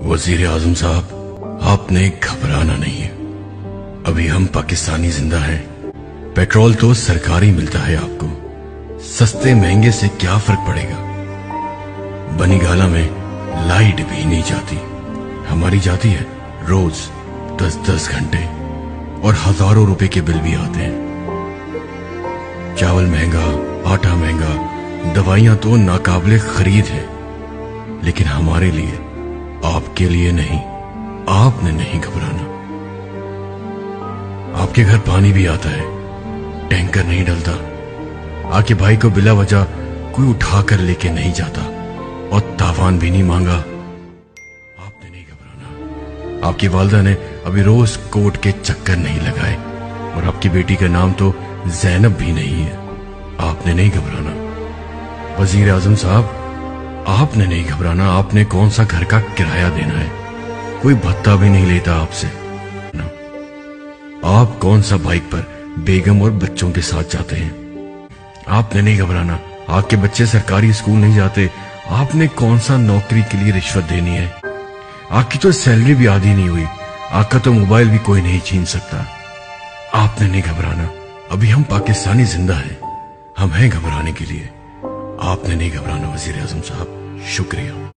वजीर आजम साहब, आपने घबराना नहीं है। अभी हम पाकिस्तानी जिंदा हैं। पेट्रोल तो सरकारी मिलता है आपको, सस्ते महंगे से क्या फर्क पड़ेगा। बनीगाला में लाइट भी नहीं जाती, हमारी जाती है रोज 10-10 घंटे, और हजारों रुपए के बिल भी आते हैं। चावल महंगा, आटा महंगा, दवाइयां तो नाकाबिले खरीद है, लेकिन हमारे लिए, आपके लिए नहीं। आपने नहीं घबराना। आपके घर पानी भी आता है, टैंकर नहीं डलता। आपके भाई को बिला वजह कोई उठाकर लेके नहीं जाता, और तावान भी नहीं मांगा। आपने नहीं घबराना। आपकी वालदा ने अभी रोज कोर्ट के चक्कर नहीं लगाए, और आपकी बेटी का नाम तो जैनब भी नहीं है। आपने नहीं घबराना। वजीर आजम साहब, आपने नहीं घबराना। आपने कौन सा घर का किराया देना है, कोई भत्ता भी नहीं लेता आपसे। आप कौन सा बाइक पर बेगम और बच्चों के साथ जाते हैं। आपने नहीं घबराना। आपके बच्चे सरकारी स्कूल नहीं जाते। आपने कौन सा नौकरी के लिए रिश्वत देनी है। आपकी तो सैलरी भी आधी नहीं हुई, आपका तो मोबाइल भी कोई नहीं छीन सकता। आपने नहीं घबराना। अभी हम पाकिस्तानी जिंदा हैं, हम हैं घबराने के लिए। आपने नहीं घबराना वजीर आजम साहब। शुक्रिया।